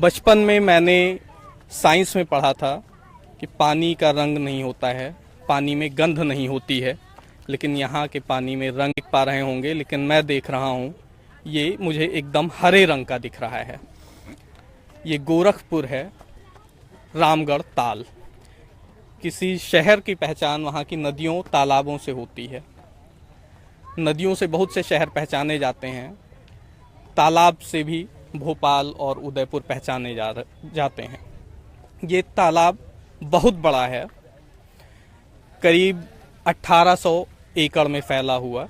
बचपन में मैंने साइंस में पढ़ा था कि पानी का रंग नहीं होता है, पानी में गंध नहीं होती है, लेकिन यहाँ के पानी में रंग देख पा रहे होंगे, लेकिन मैं देख रहा हूँ ये मुझे एकदम हरे रंग का दिख रहा है। ये गोरखपुर है, रामगढ़ ताल। किसी शहर की पहचान वहाँ की नदियों तालाबों से होती है। नदियों से बहुत से शहर पहचाने जाते हैं, तालाब से भी भोपाल और उदयपुर पहचाने जाते हैं। ये तालाब बहुत बड़ा है, करीब 1800 एकड़ में फैला हुआ।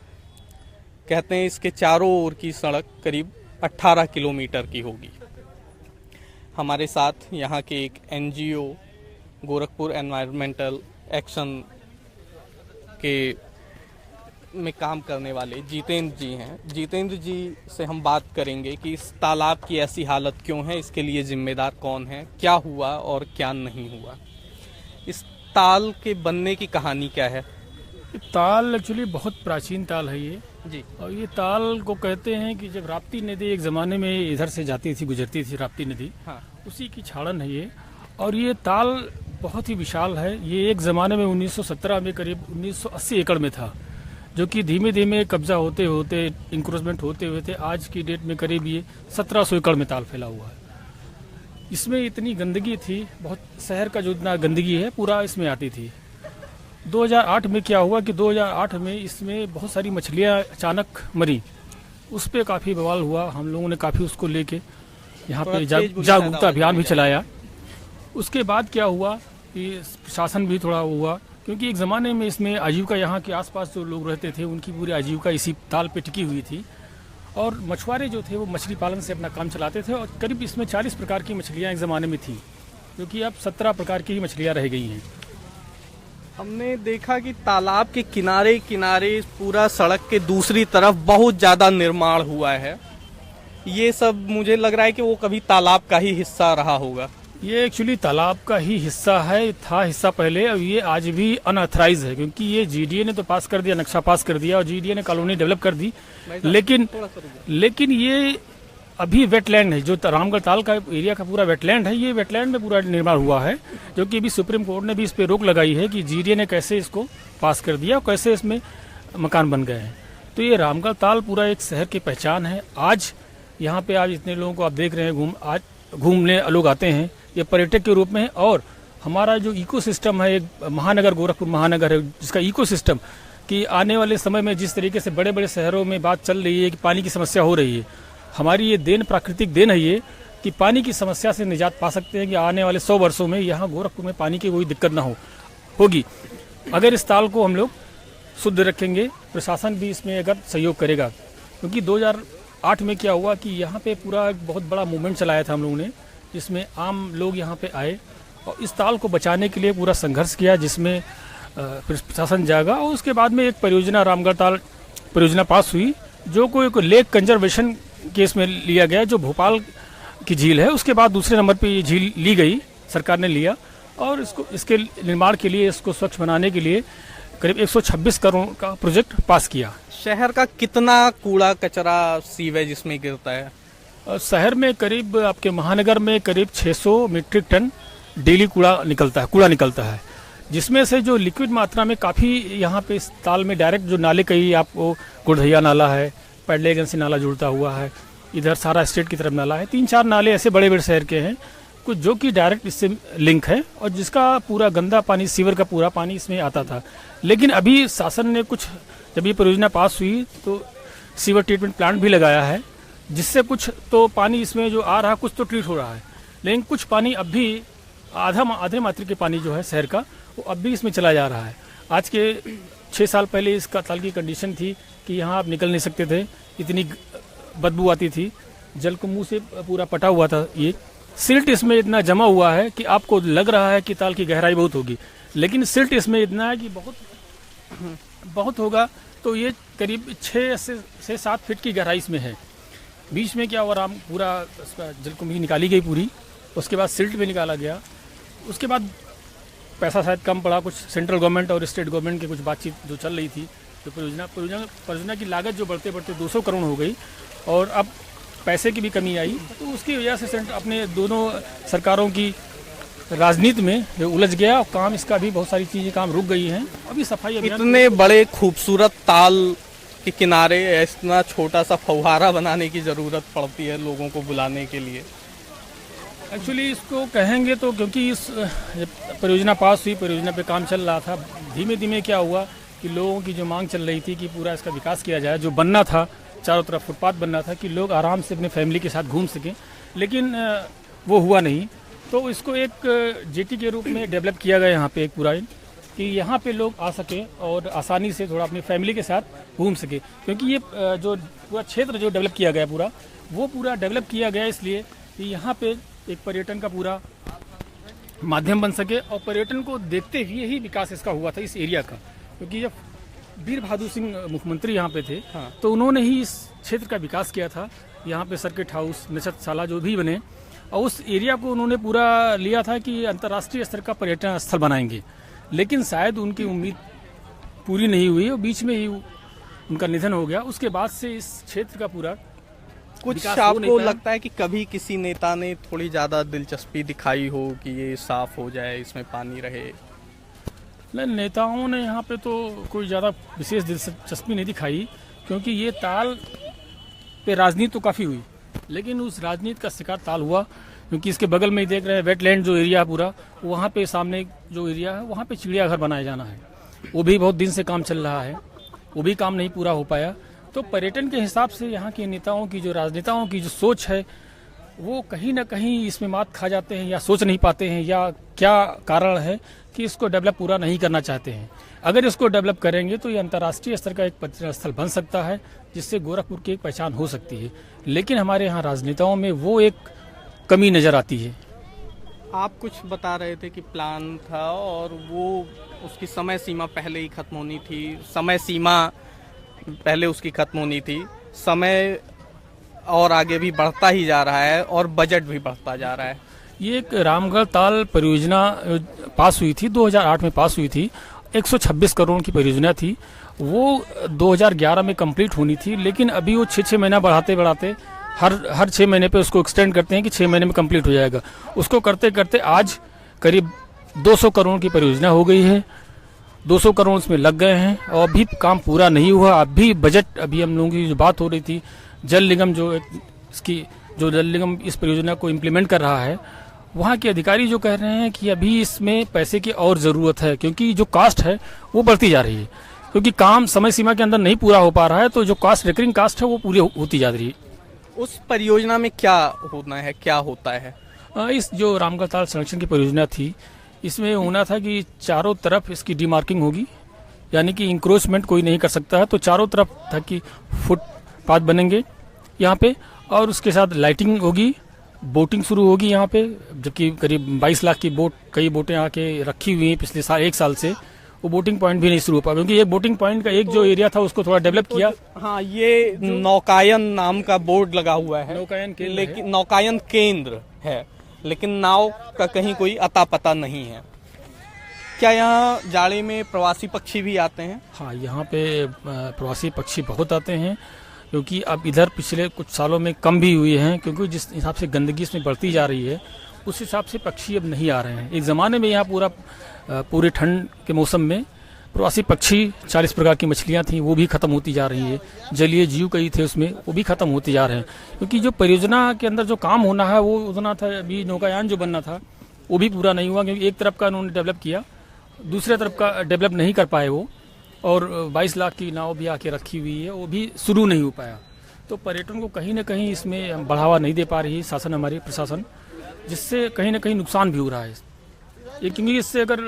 कहते हैं इसके चारों ओर की सड़क करीब 18 किलोमीटर की होगी। हमारे साथ यहाँ के एक एनजीओ गोरखपुर एनवायरमेंटल एक्शन के में काम करने वाले जितेंद्र जी हैं। जितेंद्र जी से हम बात करेंगे कि इस तालाब की ऐसी हालत क्यों है, इसके लिए जिम्मेदार कौन है, क्या हुआ और क्या नहीं हुआ। इस ताल के बनने की कहानी क्या है? ताल एक्चुअली बहुत प्राचीन ताल है ये जी। और ये ताल को कहते हैं कि जब राप्ती नदी एक ज़माने में इधर से जाती थी, गुजरती थी राप्ती नदी, हाँ। उसी की छाड़न है ये। और ये ताल बहुत ही विशाल है। ये एक ज़माने में 1917 में करीब 1980 एकड़ में था, जो कि धीमे धीमे कब्जा होते होते इंक्रोचमेंट होते हुए आज की डेट में करीब ये 1700 एकड़ में ताल फैला हुआ है। इसमें इतनी गंदगी थी, बहुत शहर का जो इतना गंदगी है पूरा इसमें आती थी। 2008 में क्या हुआ कि 2008 में इसमें बहुत सारी मछलियां अचानक मरी, उस पर काफ़ी बवाल हुआ। हम लोगों ने काफ़ी उसको लेके यहाँ पे जागरूकता अभियान भी चलाया। उसके बाद क्या हुआ कि प्रशासन भी थोड़ा हुआ, क्योंकि एक ज़माने में इसमें आजीविका, यहाँ के आसपास जो लोग रहते थे उनकी पूरी आजीविका इसी ताल पे टिकी हुई थी। और मछुआरे जो थे वो मछली पालन से अपना काम चलाते थे। और करीब इसमें 40 प्रकार की मछलियाँ एक ज़माने में थी, क्योंकि अब 17 प्रकार की ही मछलियाँ रह गई हैं। हमने देखा कि तालाब के किनारे किनारे पूरा सड़क के दूसरी तरफ बहुत ज़्यादा निर्माण हुआ है। ये सब मुझे लग रहा है कि वो कभी तालाब का ही हिस्सा रहा होगा। ये एक्चुअली तालाब का ही हिस्सा है, था हिस्सा पहले, और ये आज भी अनऑथराइज है, क्योंकि ये जीडीए ने तो पास कर दिया, नक्शा पास कर दिया और जीडीए ने कॉलोनी डेवलप कर दी। लेकिन ये अभी वेटलैंड है, जो रामगढ़ ताल का एरिया का पूरा वेटलैंड है। ये वेटलैंड में पूरा निर्माण हुआ है, जो कि अभी सुप्रीम कोर्ट ने भी इस पर रोक लगाई है कि जीडीए ने कैसे इसको पास कर दिया और कैसे इसमें मकान बन गए हैं। तो ये रामगढ़ ताल पूरा एक शहर की पहचान है। आज यहाँ पे आज इतने लोगों को आप देख रहे हैं, आज घूमने लोग आते हैं, ये पर्यटक के रूप में है। और हमारा जो इकोसिस्टम है, एक महानगर गोरखपुर महानगर है, जिसका इकोसिस्टम कि आने वाले समय में जिस तरीके से बड़े बड़े शहरों में बात चल रही है कि पानी की समस्या हो रही है, हमारी ये देन, प्राकृतिक देन है ये, कि पानी की समस्या से निजात पा सकते हैं कि आने वाले 100 वर्षों में यहाँ गोरखपुर में पानी की कोई दिक्कत ना होगी, अगर इस ताल को हम लोग शुद्ध रखेंगे। प्रशासन भी इसमें अगर सहयोग करेगा, क्योंकि 2008 में क्या हुआ कि यहाँ पे पूरा एक बहुत बड़ा मूवमेंट चलाया था हम लोगों ने, जिसमें आम लोग यहाँ पे आए और इस ताल को बचाने के लिए पूरा संघर्ष किया, जिसमें प्रशासन जागा। और उसके बाद में एक परियोजना, रामगढ़ ताल परियोजना पास हुई, जो कोई लेक कंजर्वेशन केस में लिया गया, जो भोपाल की झील है। उसके बाद दूसरे नंबर पे ये झील ली गई, सरकार ने लिया, और इसके निर्माण के लिए, इसको स्वच्छ बनाने के लिए करीब 126 करोड़ का प्रोजेक्ट पास किया। शहर का कितना कूड़ा कचरा सीवेज इसमें गिरता है? शहर में करीब, आपके महानगर में करीब 600 मीट्रिक टन डेली कूड़ा निकलता है, जिसमें से जो लिक्विड मात्रा में काफ़ी यहाँ पे इस ताल में डायरेक्ट जो नाले, कई आपको गुड़धैया नाला है, पैडलेगंज से नाला जुड़ता हुआ है, इधर सारा स्टेट की तरफ नाला है, 3-4 नाले ऐसे बड़े बड़े शहर के हैं कुछ, जो कि डायरेक्ट इससे लिंक है, और जिसका पूरा गंदा पानी, सीवर का पूरा पानी इसमें आता था। लेकिन अभी शासन ने कुछ, जब ये परियोजना पास हुई तो सीवर ट्रीटमेंट प्लांट भी लगाया है, जिससे कुछ तो पानी इसमें जो आ रहा, कुछ तो ट्रीट हो रहा है, लेकिन कुछ पानी अब भी आधे मात्रा के पानी जो है शहर का, वो अब भी इसमें चला जा रहा है। आज के 6 साल पहले इसका ताल की कंडीशन थी कि यहाँ आप निकल नहीं सकते थे, इतनी बदबू आती थी, जल को मुंह से पूरा पटा हुआ था। ये सिल्ट इसमें इतना जमा हुआ है कि आपको लग रहा है कि ताल की गहराई बहुत होगी, लेकिन सिल्ट इसमें इतना है कि बहुत होगा। तो ये करीब 6 से 7 फीट की गहराई इसमें है। बीच में क्या हुआ, पूरा उसका जल कुंभी निकाली गई पूरी, उसके बाद सिल्ट में निकाला गया। उसके बाद पैसा शायद कम पड़ा, कुछ सेंट्रल गवर्नमेंट और स्टेट गवर्नमेंट की कुछ बातचीत जो चल रही थी, तो परियोजना की लागत जो बढ़ते बढ़ते 200 करोड़ हो गई। और अब पैसे की भी कमी आई, तो उसकी वजह से अपने दोनों सरकारों की राजनीति में ये उलझ गया और काम इसका भी बहुत सारी चीजें काम रुक गई हैं। अभी सफाई अभियान इतने बड़े खूबसूरत ताल के किनारे इतना छोटा सा फव्वारा बनाने की जरूरत पड़ती है लोगों को बुलाने के लिए। एक्चुअली इसको कहेंगे तो क्योंकि इस परियोजना पास हुई, परियोजना पे काम चल रहा था, धीमे धीमे क्या हुआ कि लोगों की जो मांग चल रही थी कि पूरा इसका विकास किया जाए, जो बनना था चारों तरफ फुटपाथ बनना था कि लोग आराम से अपने फैमिली के साथ घूम सकें, लेकिन वो हुआ नहीं। तो इसको एक जेटी के रूप में डेवलप किया गया यहाँ पे एक पूरा कि यहाँ पे लोग आ सके और आसानी से थोड़ा अपनी फैमिली के साथ घूम सके, क्योंकि ये जो पूरा क्षेत्र जो डेवलप किया गया वो पूरा डेवलप किया गया इसलिए कि यहाँ पे एक पर्यटन का पूरा माध्यम बन सके और पर्यटन को देखते हुए ही विकास इसका हुआ था इस एरिया का। क्योंकि जब वीर बहादुर सिंह मुख्यमंत्री यहाँ पे थे तो उन्होंने ही इस क्षेत्र का विकास किया था। यहाँ पे सर्किट हाउस, नचतशाला जो भी बने और उस एरिया को उन्होंने पूरा लिया था कि अंतर्राष्ट्रीय स्तर का पर्यटन स्थल बनाएंगे, लेकिन शायद उनकी उम्मीद पूरी नहीं हुई और बीच में ही उनका निधन हो गया। उसके बाद से इस क्षेत्र का पूरा कुछ आपको लगता है कि कभी किसी नेता ने थोड़ी ज़्यादा दिलचस्पी दिखाई हो कि ये साफ हो जाए, इसमें पानी रहे? नहीं, नेताओं ने यहाँ पे तो कोई ज़्यादा विशेष दिलचस्पी नहीं दिखाई, क्योंकि ये ताल पे राजनीति तो काफ़ी हुई, लेकिन उस राजनीति का शिकार ताल हुआ। क्योंकि इसके बगल में ही देख रहे हैं वेटलैंड जो एरिया पूरा, वहाँ पे सामने जो एरिया है वहाँ पे चिड़ियाघर बनाया जाना है, वो भी बहुत दिन से काम चल रहा है, वो भी काम नहीं पूरा हो पाया। तो पर्यटन के हिसाब से यहाँ के नेताओं की जो राजनेताओं की जो सोच है वो कहीं ना कहीं इसमें मात खा जाते हैं, या सोच नहीं पाते हैं, या क्या कारण है कि इसको डेवलप पूरा नहीं करना चाहते हैं। अगर इसको डेवलप करेंगे तो ये अंतर्राष्ट्रीय स्तर का एक पर्यटन स्थल बन सकता है, जिससे गोरखपुर की एक पहचान हो सकती है। लेकिन हमारे यहाँ राजनेताओं में वो एक कमी नज़र आती है। आप कुछ बता रहे थे कि प्लान था और वो उसकी समय सीमा पहले ही खत्म होनी थी, समय सीमा पहले उसकी खत्म होनी थी, समय और आगे भी बढ़ता ही जा रहा है और बजट भी बढ़ता जा रहा है। ये एक रामगढ़ ताल परियोजना पास हुई थी, 2008 में पास हुई थी, 126 करोड़ की परियोजना थी। वो 2011 में कंप्लीट होनी थी, लेकिन अभी वो 6 महीना बढ़ाते बढ़ाते हर 6 महीने पे उसको एक्सटेंड करते हैं कि 6 महीने में कंप्लीट हो जाएगा। उसको करते करते आज करीब 200 करोड़ की परियोजना हो गई है, 200 करोड़ उसमें लग गए हैं और अभी काम पूरा नहीं हुआ। अभी बजट, अभी हम लोगों की जो बात हो रही थी, जल निगम जो जल निगम इस परियोजना को इम्प्लीमेंट कर रहा है, वहाँ के अधिकारी जो कह रहे हैं कि अभी इसमें पैसे की और ज़रूरत है, क्योंकि जो कास्ट है वो बढ़ती जा रही है, क्योंकि काम समय सीमा के अंदर नहीं पूरा हो पा रहा है, तो जो कास्ट रिकरिंग कास्ट है वो पूरी होती जा रही है। उस परियोजना में क्या होना है, क्या होता है? इस जो रामगढ़ ताल संरक्षण की परियोजना थी, इसमें होना था कि चारों तरफ इसकी डीमार्किंग होगी, यानी कि इंक्रोचमेंट कोई नहीं कर सकता है। तो चारों तरफ था कि फुटपाथ बनेंगे यहाँ पे, और उसके साथ लाइटिंग होगी, बोटिंग शुरू होगी यहाँ पे, जबकि करीब 22 लाख की कई बोटें आके रखी हुई हैं पिछले साल 1 साल से। वो बोटिंग पॉइंट भी नहीं शुरू हो पाया, क्योंकि एक बोटिंग पॉइंट का एक जो एरिया था उसको थोड़ा डेवलप किया। हाँ, ये नौकायन नाम का बोर्ड लगा हुआ है, नौकायन केंद्र है, लेकिन नाव का कहीं कोई अता पता नहीं है। क्या यहाँ जाड़े में प्रवासी पक्षी भी आते हैं? हाँ, यहाँ पे प्रवासी पक्षी बहुत आते हैं, क्योंकि अब इधर पिछले कुछ सालों में कम भी हुए हैं, क्योंकि जिस हिसाब से गंदगी इसमें बढ़ती जा रही है उस हिसाब से पक्षी अब नहीं आ रहे हैं। एक ज़माने में यहाँ पूरे ठंड के मौसम में प्रवासी पक्षी 40 प्रकार की मछलियाँ थी, वो भी खत्म होती जा रही है। जलीय जीव कई थे उसमें, वो भी खत्म होते जा रहे हैं, क्योंकि जो परियोजना के अंदर जो काम होना है वो उतना था। अभी नौकायान जो बनना था वो भी पूरा नहीं हुआ, क्योंकि एक तरफ का उन्होंने डेवलप किया, दूसरे तरफ का डेवलप नहीं कर पाए वो, और 22 लाख की नाव भी आके रखी हुई है, वो भी शुरू नहीं हो पाया। तो पर्यटन को कहीं ना कहीं इसमें बढ़ावा नहीं दे पा रही है शासन, हमारी प्रशासन, जिससे कहीं ना कहीं नुकसान भी हो रहा है ये। क्योंकि इससे अगर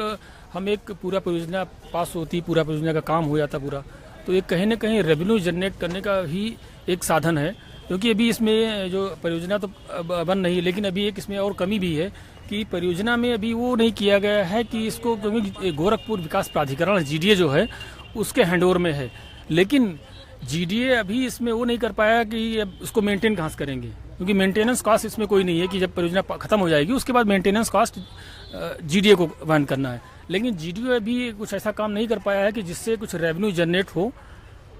हम एक पूरा परियोजना पास होती, पूरा परियोजना का काम हो जाता पूरा, तो ये कहीं ना कहीं रेवेन्यू जनरेट करने का ही एक साधन है। क्योंकि अभी इसमें जो परियोजना तो बन रही है, लेकिन अभी एक इसमें और कमी भी है कि परियोजना में अभी वो नहीं किया गया है कि इसको, क्योंकि गोरखपुर विकास प्राधिकरण GDA जो है उसके हैंडओवर में है, लेकिन GDA अभी इसमें वो नहीं कर पाया कि अब उसको मेंटेन कहाँ से करेंगे, क्योंकि मेंटेनेंस कॉस्ट इसमें कोई नहीं है कि जब परियोजना खत्म हो जाएगी उसके बाद मेंटेनेंस कॉस्ट GDA को वहन करना है। लेकिन GDA अभी कुछ ऐसा काम नहीं कर पाया है कि जिससे कुछ रेवेन्यू जनरेट हो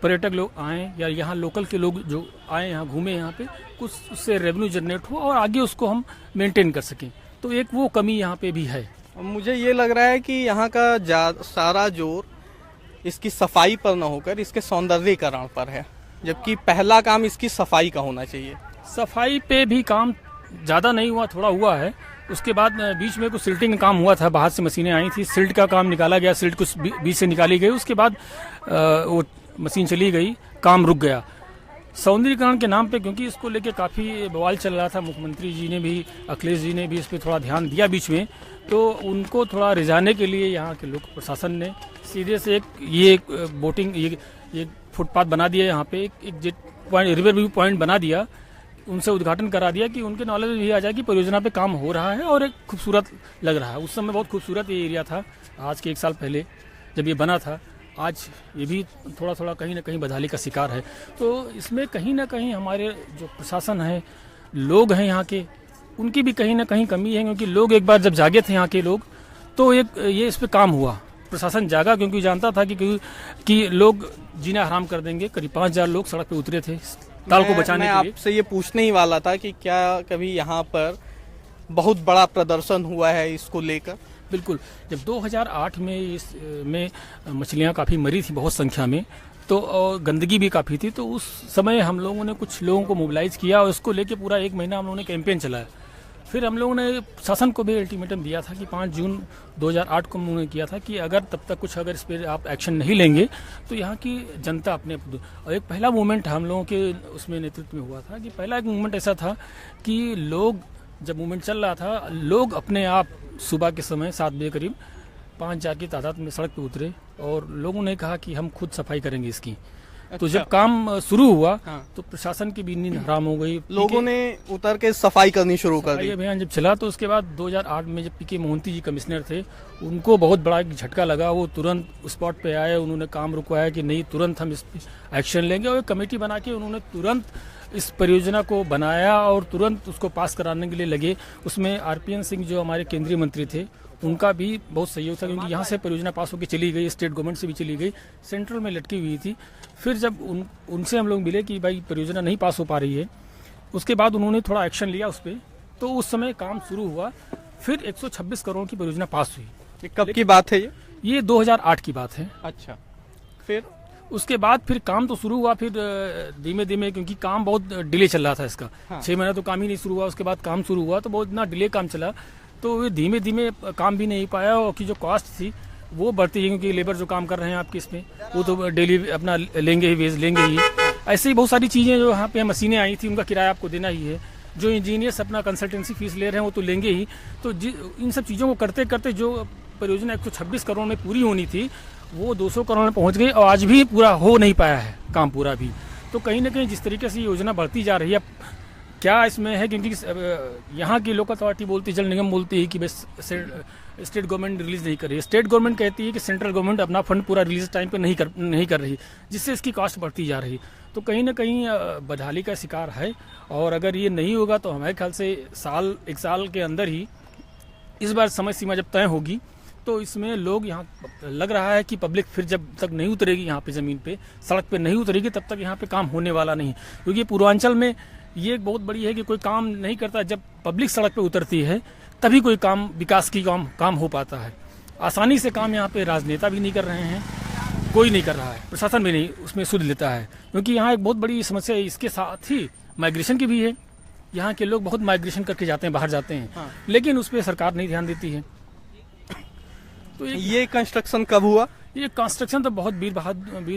पर्यटक लोग आएँ या यहाँ लोकल के लोग जो आए यहाँ घूमे यहाँ पे, कुछ उससे रेवेन्यू जनरेट हो और आगे उसको हम मेंटेन कर सकें। तो एक वो कमी यहाँ पे भी है। मुझे ये लग रहा है कि यहाँ का सारा जोर इसकी सफाई पर न होकर इसके सौंदर्यीकरण पर है, जबकि पहला काम इसकी सफाई का होना चाहिए। सफाई पे भी काम ज़्यादा नहीं हुआ, थोड़ा हुआ है। उसके बाद बीच में कुछ सिल्टिंग का काम हुआ था, बाहर से मशीनें आई थी, सिल्ट का काम निकाला गया, सिल्ट कुछ बीच से निकाली गई, उसके बाद वो मशीन चली गई, काम रुक गया सौंदर्यीकरण के नाम पे, क्योंकि इसको लेके काफ़ी बवाल चल रहा था। मुख्यमंत्री जी ने भी, अखिलेश जी ने भी इस पर थोड़ा ध्यान दिया बीच में, तो उनको थोड़ा रिझाने के लिए यहाँ के लोक प्रशासन ने सीधे से एक बोटिंग ये फुटपाथ बना दिया, यहाँ पे एक jet point, river view point बना दिया, उनसे उद्घाटन करा दिया कि उनके नॉलेज में भी आ जाए कि परियोजना पे काम हो रहा है और एक खूबसूरत लग रहा है। उस समय बहुत खूबसूरत ये एरिया था, आज के 1 साल पहले जब ये बना था। आज ये भी थोड़ा थोड़ा कहीं ना कहीं बदहाली का शिकार है। तो इसमें कहीं ना कहीं हमारे जो प्रशासन है, लोग हैं यहाँ के, उनकी भी कहीं ना कहीं कमी है, क्योंकि लोग एक बार जब जागे थे यहाँ के लोग, तो ये इस पर काम हुआ, प्रशासन जागा, क्योंकि जानता था कि लोग जीना हराम कर देंगे। करीब 5000 लोग सड़क पे उतरे थे ताल को बचाने के लिए। आपसे ये पूछने ही वाला था कि क्या कभी यहाँ पर बहुत बड़ा प्रदर्शन हुआ है इसको लेकर? बिल्कुल, जब 2008 में मछलियाँ काफ़ी मरी थी बहुत संख्या में, तो और गंदगी भी काफ़ी थी, तो उस समय हम लोगों ने कुछ लोगों को मोबिलाइज किया और उसको लेके पूरा 1 महीना हम लोगों ने कैंपेन चलाया। फिर हम लोगों ने शासन को भी अल्टीमेटम दिया था कि 5 जून 2008 को हम लोगों ने किया था कि अगर तब तक कुछ अगर इस पर आप एक्शन नहीं लेंगे तो यहाँ की जनता अपने। और एक पहला मूवमेंट हम लोगों के उसमें नेतृत्व में हुआ था कि पहला एक मूवमेंट ऐसा था कि लोग, जब मूवमेंट चल रहा था, लोग अपने आप सुबह के समय 7 बजे करीब 5,000 की तादाद में सड़क पे उतरे और लोगों ने कहा कि हम खुद सफाई करेंगे इसकी। तो जब काम शुरू हुआ तो प्रशासन की भी नींद हराम हो गई, लोगों ने उतर के सफाई करनी शुरू कर दी। अभियान जब चला तो उसके बाद 2008 में जब पीके मोहंती जी कमिश्नर थे, उनको बहुत बड़ा एक झटका लगा। वो तुरंत स्पॉट पे आए, उन्होंने काम रुकवाया कि नहीं, तुरंत हम इस पर एक्शन लेंगे, और एक कमेटी बना के उन्होंने तुरंत इस परियोजना को बनाया और तुरंत उसको पास कराने के लिए लगे। उसमें आरपीएन सिंह जो हमारे केंद्रीय मंत्री थे, उनका भी बहुत सहयोग था, क्योंकि यहाँ से परियोजना पास होकर चली गई, स्टेट गवर्नमेंट से भी चली गई, सेंट्रल में लटकी हुई थी। फिर जब उनसे हम लोग मिले कि भाई परियोजना नहीं पास हो पा रही है, उसके बाद उन्होंने थोड़ा एक्शन लिया उस पर, तो उस समय काम शुरू हुआ। फिर 126 करोड़ की परियोजना पास हुई। ये कब की बात है? ये 2008 की बात है। अच्छा, फिर उसके बाद फिर काम तो शुरू हुआ, फिर धीमे धीमे, क्योंकि काम बहुत डिले चल रहा था इसका। 6 महीना तो काम ही नहीं शुरू हुआ, उसके बाद काम शुरू हुआ, तो बहुत इतना डिले काम चला, तो धीमे धीमे काम भी नहीं पाया। और की जो कॉस्ट थी वो बढ़ती है, क्योंकि लेबर जो काम कर रहे हैं आपके इसमें, वो तो डेली अपना लेंगे ही, वेज लेंगे ही। ऐसे ही बहुत सारी चीज़ें जो यहाँ पे मशीनें आई थी, उनका किराया आपको देना ही है। जो इंजीनियर्स अपना कंसल्टेंसी फीस ले रहे हैं वो तो लेंगे ही। तो इन सब चीज़ों को करते करते जो परियोजना 126 करोड़ में पूरी होनी थी, वो 200 करोड़ में पहुँच गई, और आज भी पूरा हो नहीं पाया है काम पूरा भी। तो कहीं ना कहीं जिस तरीके से योजना बढ़ती जा रही है, क्या इसमें है, क्योंकि यहाँ की लोकल अथॉरिटी बोलती, जल निगम बोलती है कि बस स्टेट गवर्नमेंट रिलीज नहीं कर रही है। स्टेट गवर्नमेंट कहती है कि सेंट्रल गवर्नमेंट अपना फंड पूरा रिलीज टाइम पे नहीं कर रही, जिससे इसकी कॉस्ट बढ़ती जा रही। तो कहीं ना कहीं बदहाली का शिकार है, और अगर ये नहीं होगा तो हमारे ख्याल से 1 साल के अंदर ही, इस बार समय सीमा जब तय होगी, तो इसमें लोग यहाँ, लग रहा है कि पब्लिक फिर जब तक नहीं उतरेगी यहाँ पे ज़मीन पे, सड़क पे नहीं उतरेगी, तब तक यहाँ पे काम होने वाला नहीं। क्योंकि पूर्वांचल में ये एक बहुत बड़ी है कि कोई काम नहीं करता, जब पब्लिक सड़क पे उतरती है तभी कोई काम, विकास की काम हो पाता है। आसानी से काम यहाँ पे राजनेता भी नहीं कर रहे हैं, कोई नहीं कर रहा है, प्रशासन भी नहीं उसमें सुध लेता है, क्योंकि यहाँ एक बहुत बड़ी समस्या इसके साथ ही माइग्रेशन की भी है। यहाँ के लोग बहुत माइग्रेशन करके जाते हैं, बाहर जाते हैं, लेकिन उस पर सरकार नहीं ध्यान देती है। तो ये कंस्ट्रक्शन कब हुआ? ये कंस्ट्रक्शन तो बहुत वीर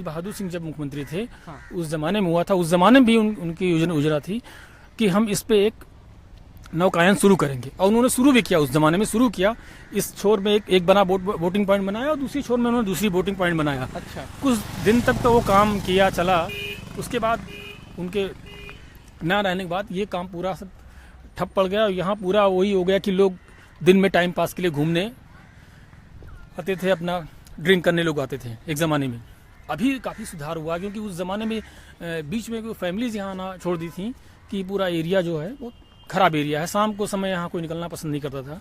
बहादुर सिंह जब मुख्यमंत्री थे, उस जमाने में हुआ था। उस जमाने में भी उनकी योजना थी कि हम इस पे एक नौकायन शुरू करेंगे, और उन्होंने शुरू भी किया, उस जमाने में शुरू किया। इस छोर में एक बना बोटिंग पॉइंट बनाया, और दूसरी छोर में उन्होंने दूसरी बोटिंग पॉइंट बनाया। अच्छा, कुछ दिन तक तो वो काम किया, चला। उसके बाद उनके ना रहने के बाद ये काम पूरा सब ठप पड़ गया। यहाँ पूरा वही हो गया कि लोग दिन में टाइम पास के लिए घूमने आते थे, अपना ड्रिंक करने लोग आते थे एक ज़माने में। अभी काफ़ी सुधार हुआ, क्योंकि उस ज़माने में बीच में फैमिलीज यहाँ आना छोड़ दी थी कि पूरा एरिया जो है वो ख़राब एरिया है, शाम को समय यहाँ कोई निकलना पसंद नहीं करता था।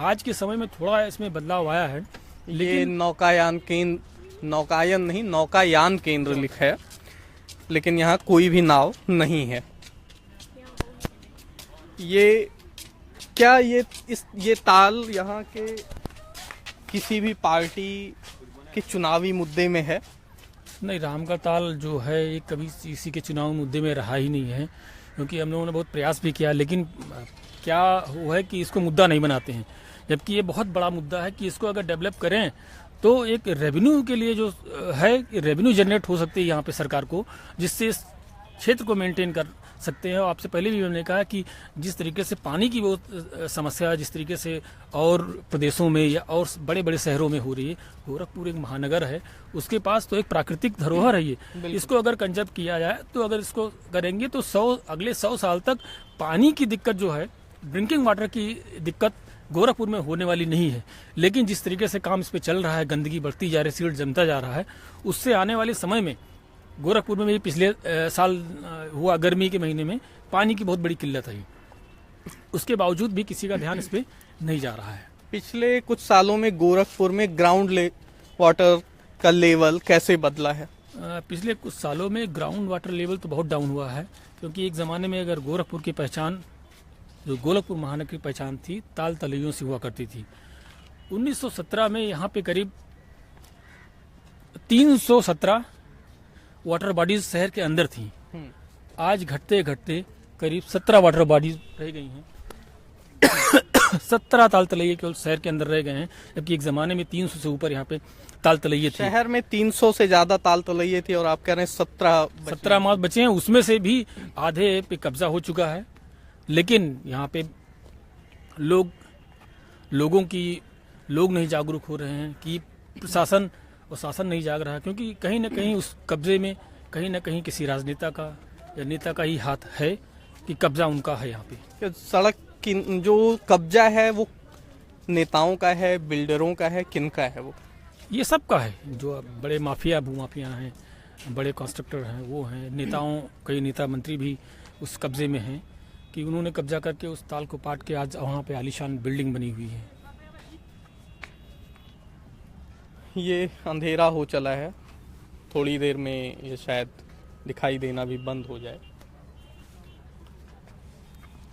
आज के समय में थोड़ा इसमें बदलाव आया है। लेकिन नौकायन नहीं, नौकायान केंद्र लिखा है। लेकिन यहाँ कोई भी नाव नहीं है। ये क्या ये ताल यहाँ के किसी भी पार्टी के चुनावी मुद्दे में है? नहीं, राम का ताल जो है ये कभी इसी के चुनाव मुद्दे में रहा ही नहीं है, क्योंकि हम लोगों ने बहुत प्रयास भी किया, लेकिन क्या हुआ है कि इसको मुद्दा नहीं बनाते हैं, जबकि ये बहुत बड़ा मुद्दा है कि इसको अगर डेवलप करें तो एक रेवेन्यू के लिए जो है रेवेन्यू जनरेट हो सकती है यहाँ पे सरकार को, जिससे इस क्षेत्र को मेंटेन कर सकते हैं। और आपसे पहले भी मैंने कहा कि जिस तरीके से पानी की वो समस्या जिस तरीके से और प्रदेशों में या और बड़े बड़े शहरों में हो रही है, गोरखपुर एक महानगर है, उसके पास तो एक प्राकृतिक धरोहर है ये। इसको अगर कंजर्व किया जाए तो अगर इसको करेंगे तो अगले 100 साल तक पानी की दिक्कत जो है, ड्रिंकिंग वाटर की दिक्कत गोरखपुर में होने वाली नहीं है। लेकिन जिस तरीके से काम इस पे चल रहा है, गंदगी बढ़ती जा रही है, सीट जमता जा रहा है, उससे आने वाले समय में गोरखपुर में भी पिछले साल हुआ गर्मी के महीने में पानी की बहुत बड़ी किल्लत आई, उसके बावजूद भी किसी का ध्यान इस पे नहीं जा रहा है। पिछले कुछ सालों में गोरखपुर में ग्राउंड वाटर का लेवल कैसे बदला है? पिछले कुछ सालों में ग्राउंड वाटर लेवल तो बहुत डाउन हुआ है, क्योंकि एक ज़माने में अगर गोरखपुर की पहचान, जो गोरखपुर महानगर की पहचान थी, ताल तलैयों से हुआ करती थी। 1917 में यहाँ पे करीब 317 वाटर बॉडीज शहर के अंदर थी। आज घटते घटते करीब 17 वाटर बॉडीज रह गई हैं। 17 ताल तलैये केवल शहर के अंदर रह गए हैं, जबकि एक जमाने में 300 से ऊपर यहाँ पे ताल तलैये थे। शहर में 300 से ज्यादा ताल तलैये थे और आप कह रहे हैं 17 मात्र बचे हैं। उसमें से भी आधे पे कब्जा हो चुका है, लेकिन यहाँ पे लोग नहीं जागरूक हो रहे हैं कि प्रशासन और शासन नहीं जाग रहा है, क्योंकि कहीं ना कहीं उस कब्जे में कहीं ना कहीं किसी राजनेता का या नेता का ही हाथ है कि कब्जा उनका है। यहाँ पे सड़क की जो कब्जा है वो नेताओं का है, बिल्डरों का है, किन का है? वो ये सब का है। जो बड़े माफिया भूमाफिया हैं, बड़े कॉन्स्ट्रक्टर हैं, वो हैं। नेताओं, कई नेता मंत्री भी उस कब्जे में हैं कि उन्होंने कब्जा करके उस ताल को पाट के आज वहाँ पे आलीशान बिल्डिंग बनी हुई है। ये अंधेरा हो चला है, थोड़ी देर में ये शायद दिखाई देना भी बंद हो जाए।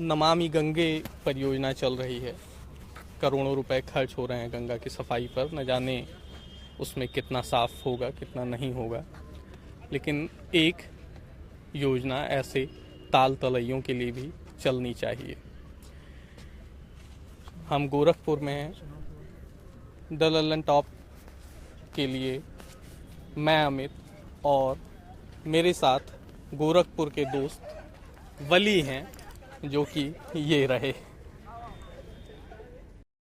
नमामि गंगे परियोजना चल रही है, करोड़ों रुपए खर्च हो रहे हैं गंगा की सफाई पर। न जाने उसमें कितना साफ होगा, कितना नहीं होगा, लेकिन एक योजना ऐसे ताल तलैयों के लिए भी चलनी चाहिए। हम गोरखपुर में हैं। द लल्लन टॉप के लिए मैं अमित और मेरे साथ गोरखपुर के दोस्त वली हैं, जो कि ये रहे।